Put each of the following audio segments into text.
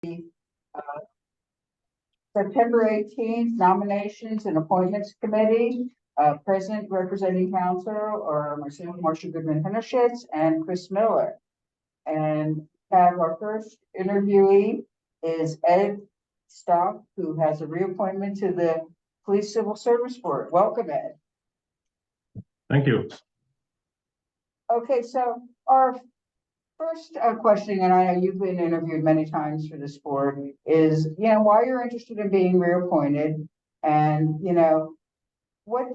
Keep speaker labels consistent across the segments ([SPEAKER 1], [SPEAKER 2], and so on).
[SPEAKER 1] uh, September 18th, nominations and appointments committee. President representing council are myself, Marcia Goodman Hendershitz, and Chris Miller. And have our first interviewee is Ed Stock, who has a reappointment to the Police Civil Service Board. Welcome, Ed.
[SPEAKER 2] Thank you.
[SPEAKER 1] Okay, so our first question, and I know you've been interviewed many times for this board, is, why you're interested in being reappointed, and, what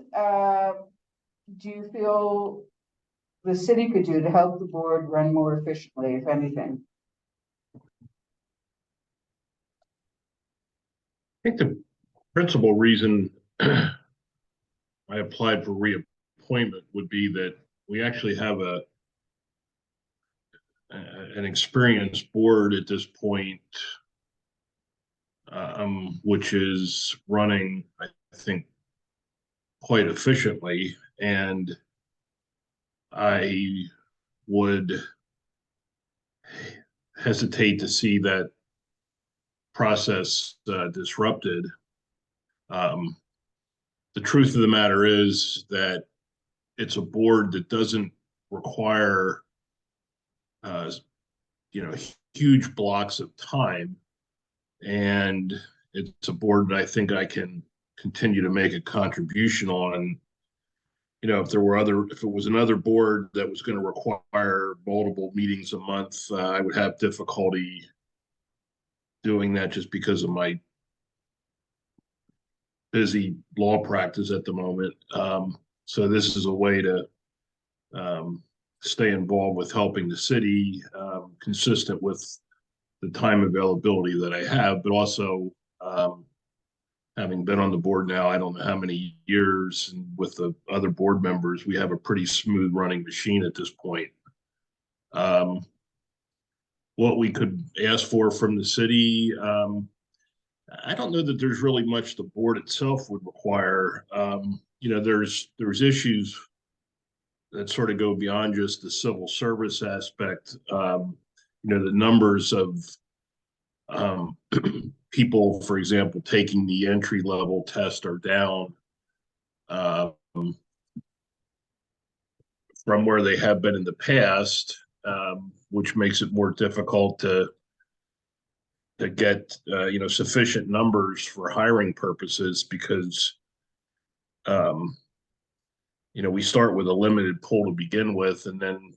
[SPEAKER 1] do you feel the city could do to help the board run more efficiently, if anything?
[SPEAKER 2] I think the principal reason I applied for reappointment would be that we actually have an experienced board at this point, which is running, I think, quite efficiently, and I would hesitate to see that process disrupted. The truth of the matter is that it's a board that doesn't require huge blocks of time, and it's a board that I think I can continue to make a contribution on. If it was another board that was going to require multiple meetings a month, I would have difficulty doing that just because of my busy law practice at the moment. So this is a way to stay involved with helping the city, consistent with the time availability that I have, but also having been on the board now, I don't know how many years, and with the other board members, we have a pretty smooth running machine at this point. What we could ask for from the city, I don't know that there's really much the board itself would require. There's issues that sort of go beyond just the civil service aspect. The numbers of people, for example, taking the entry level test are down from where they have been in the past, which makes it more difficult to get sufficient numbers for hiring purposes, because we start with a limited pool to begin with, and then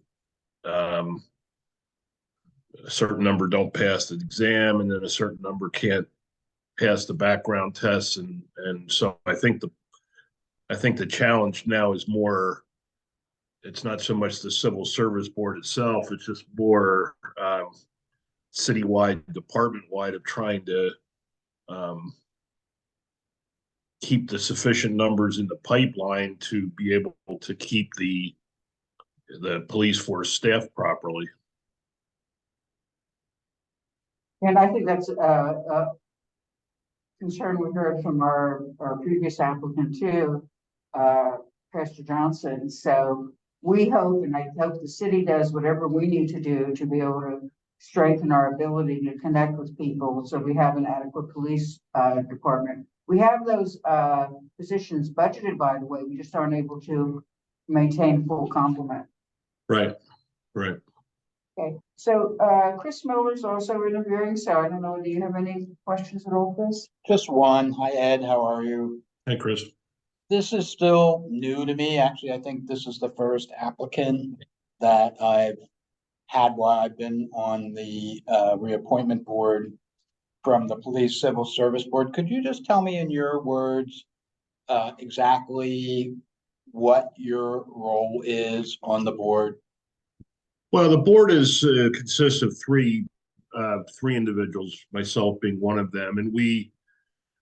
[SPEAKER 2] a certain number don't pass the exam, and then a certain number can't pass the background tests, and so I think the challenge now is more, it's not so much the civil service board itself, it's just more citywide, department-wide, of trying to keep the sufficient numbers in the pipeline to be able to keep the police force staffed properly.
[SPEAKER 1] And I think that's a concern we heard from our previous applicant too, Pastor Johnson. So we hope, and I hope the city does whatever we need to do to be able to strengthen our ability to connect with people, so we have an adequate police department. We have those positions budgeted, by the way. We just aren't able to maintain full complement.
[SPEAKER 2] Right.
[SPEAKER 1] Okay, so Chris Miller's also interviewing, so I don't know, do you have any questions at all, Chris?
[SPEAKER 3] Just one. Hi, Ed. How are you?
[SPEAKER 2] Hey, Chris.
[SPEAKER 3] This is still new to me. Actually, I think this is the first applicant that I've had while I've been on the reappointment board from the Police Civil Service Board. Could you just tell me in your words exactly what your role is on the board?
[SPEAKER 2] Well, the board consists of three individuals, myself being one of them, and we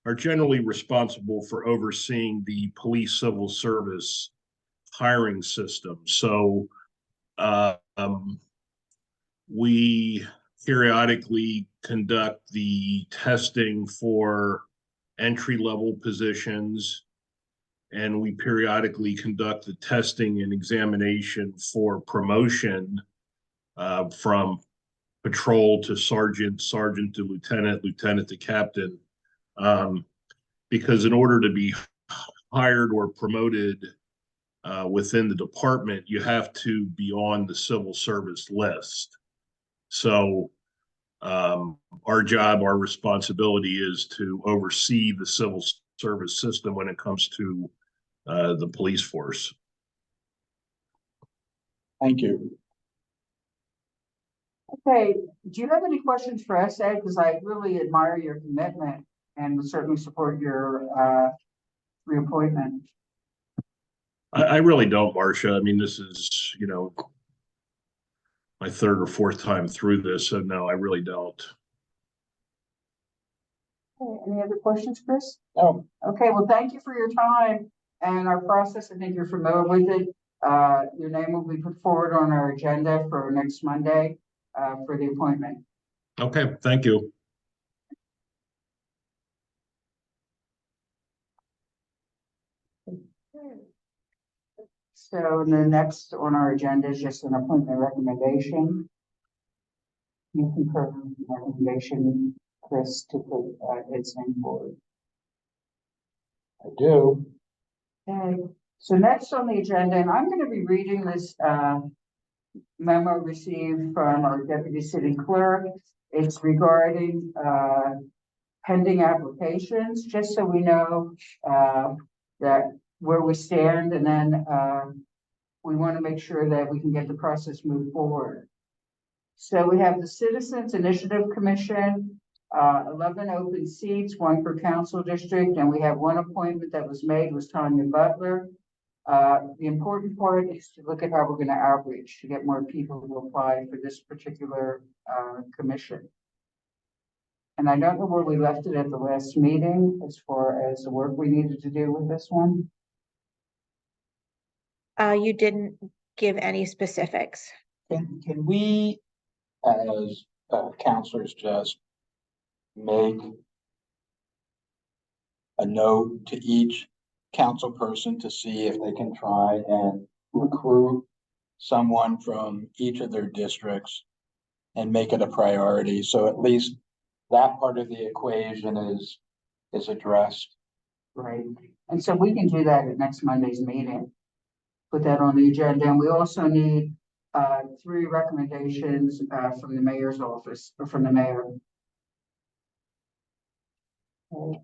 [SPEAKER 2] are generally responsible for overseeing the police civil service hiring system. So we periodically conduct the testing for entry-level positions, and we periodically conduct the testing and examination for promotion from patrol to sergeant, sergeant to lieutenant, lieutenant to captain. Because in order to be hired or promoted within the department, you have to be on the civil service list. So our job, our responsibility is to oversee the civil service system when it comes to the police force.
[SPEAKER 3] Thank you.
[SPEAKER 1] Okay, do you have any questions for us, Ed? Because I really admire your commitment and would certainly support your reappointment.
[SPEAKER 2] I really don't, Marcia. I mean, this is, my third or fourth time through this, so no, I really don't.
[SPEAKER 1] Okay, any other questions, Chris?
[SPEAKER 3] Oh,
[SPEAKER 1] Okay, well, thank you for your time and our process. I think you're familiar with it. Your name will be put forward on our agenda for next Monday for the appointment.
[SPEAKER 2] Okay, thank you.
[SPEAKER 1] So the next on our agenda is just an appointment recommendation. You confirm the recommendation, Chris, to put its name forward.
[SPEAKER 3] I do.
[SPEAKER 1] Okay, so next on the agenda, and I'm going to be reading this memo received from our deputy city clerk. It's regarding pending applications, just so we know that where we stand, and then we want to make sure that we can get the process moved forward. So we have the Citizens Initiative Commission, 11 open seats, 1 per council district, and we have 1 appointment that was made, was Tanya Butler. The important part is to look at how we're going to outreach to get more people to apply for this particular commission. And I don't know where we left it at the last meeting as far as the work we needed to do with this one.
[SPEAKER 4] You didn't give any specifics.
[SPEAKER 3] Can we, as counselors, just make a note to each council person to see if they can try and recruit someone from each of their districts and make it a priority? So at least that part of the equation is addressed.
[SPEAKER 1] Right. And so we can do that at next Monday's meeting. Put that on the agenda. And we also need 3 recommendations from the mayor's office or from the mayor. Okay.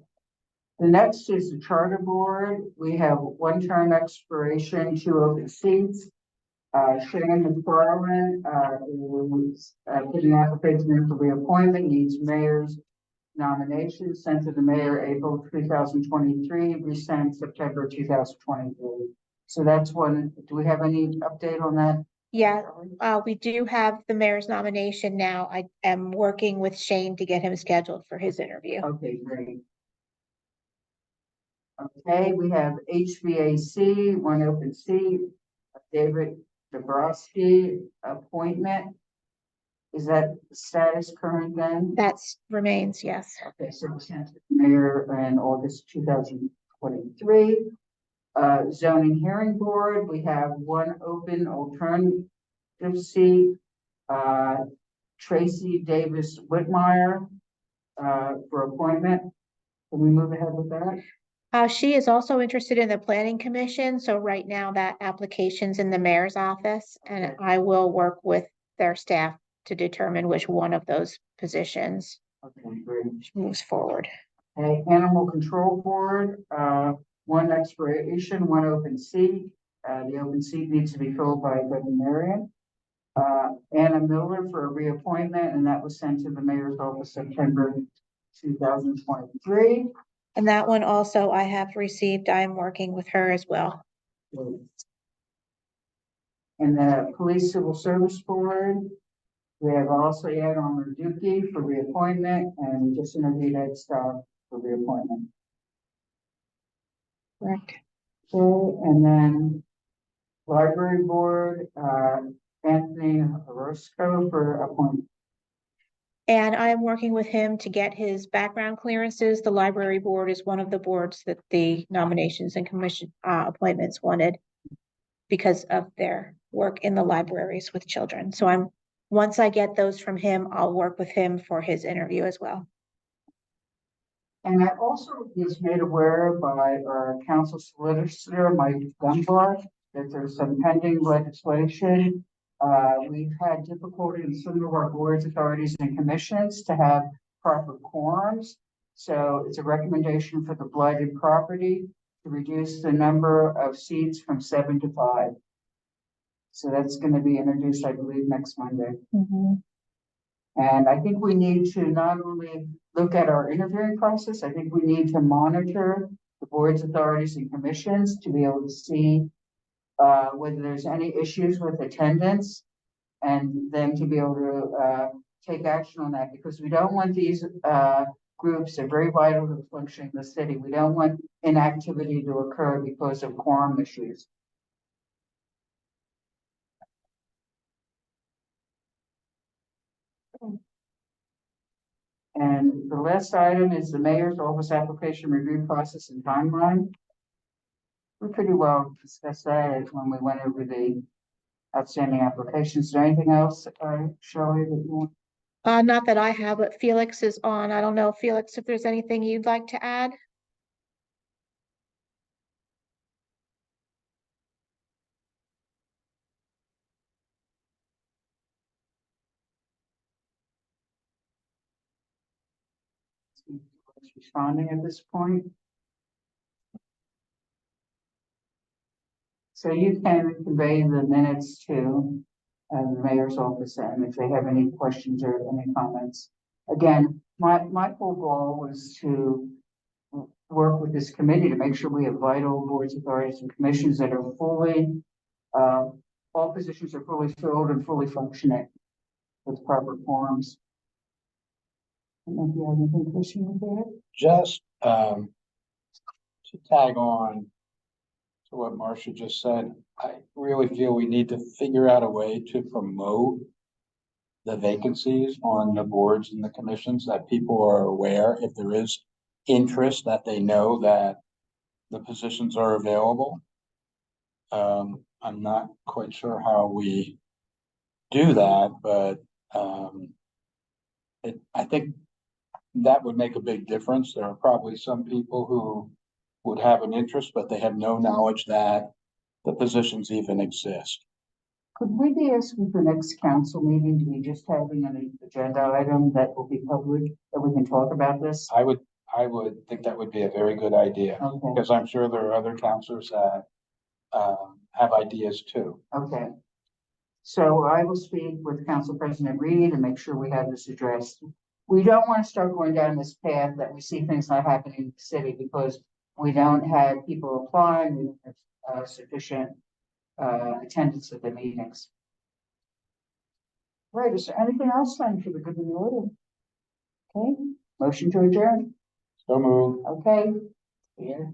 [SPEAKER 1] The next is the charter board. We have 1 term expiration, 2 open seats. Shannon McFarland is putting application in for reappointment, needs mayor's nomination, sent to the mayor April 2023, resent September 2023. So that's one. Do we have any update on that?
[SPEAKER 4] Yeah, we do have the mayor's nomination now. I am working with Shane to get him scheduled for his interview.
[SPEAKER 1] Okay, great. Okay, we have HVAC, 1 open seat, David Dabrowski appointment. Is that status current then?
[SPEAKER 4] That remains, yes.
[SPEAKER 1] Okay, so we sent to the mayor in August 2023. Zoning hearing board, we have 1 open alternative seat, Tracy Davis Whitmire for appointment. Can we move ahead with that?
[SPEAKER 4] She is also interested in the planning commission. So right now that application's in the mayor's office, and I will work with their staff to determine which one of those positions
[SPEAKER 1] Okay, great.
[SPEAKER 4] moves forward.
[SPEAKER 1] Okay, animal control board, 1 expiration, 1 open seat. The open seat needs to be filled by a veterinarian. Anna Miller for a reappointment, and that was sent to the mayor's office September 2023.
[SPEAKER 4] And that one also I have received. I am working with her as well.
[SPEAKER 1] And the police civil service board, we have also Ed Dookie for reappointment, and we just interviewed Ed Starr for reappointment.
[SPEAKER 4] Correct.
[SPEAKER 1] Okay, and then library board, Anthony Orozco for appointment.
[SPEAKER 4] And I am working with him to get his background clearances. The library board is one of the boards that the nominations and commission appointments wanted because of their work in the libraries with children. So I'm once I get those from him, I'll work with him for his interview as well.
[SPEAKER 1] And I also was made aware by our council solicitor, Mike Dunbar, that there's some pending legislation. We've had difficulty in some of our boards, authorities, and commissions to have proper quorums. So it's a recommendation for the blighted property to reduce the number of seats from 7 to 5. So that's going to be introduced, I believe, next Monday. And I think we need to not only look at our interviewing process, I think we need to monitor the boards, authorities, and commissions to be able to see whether there's any issues with attendance, and then to be able to take action on that, because we don't want these groups are very vital to the functioning of the city. We don't want inactivity to occur because of quorum issues. And the last item is the mayor's office application review process and timeline. We pretty well discussed that when we went over the outstanding applications. Is there anything else, Shelley, that you want?
[SPEAKER 4] Not that I have, but Felix is on. I don't know, Felix, if there's anything you'd like to add?
[SPEAKER 1] Responding at this point. So you can convey the minutes to the mayor's office, and if they have any questions or any comments. Again, my whole goal was to work with this committee to make sure we have vital boards, authorities, and commissions that are fully, all positions are fully filled and fully functioning with proper forms. I don't know if you have anything, Christian, with that?
[SPEAKER 3] Just to tag on to what Marcia just said, I really feel we need to figure out a way to promote the vacancies on the boards and the commissions, that people are aware, if there is interest, that they know that the positions are available. I'm not quite sure how we do that, but I think that would make a big difference. There are probably some people who would have an interest, but they have no knowledge that the positions even exist.
[SPEAKER 1] Could we be asking for next council meeting to be just having an agenda item that will be public, that we can talk about this?
[SPEAKER 3] I would think that would be a very good idea,
[SPEAKER 1] Okay,
[SPEAKER 3] because I'm sure there are other counselors that have ideas too.
[SPEAKER 1] okay. So I will speak with Council President Reed and make sure we have this addressed. We don't want to start going down this path that we see things not happening in the city because we don't have people applying, we don't have sufficient attendance at the meetings. Right, is there anything else then for the good of the order? Okay, motion to adjourn.
[SPEAKER 3] So move.
[SPEAKER 1] Okay. Yeah.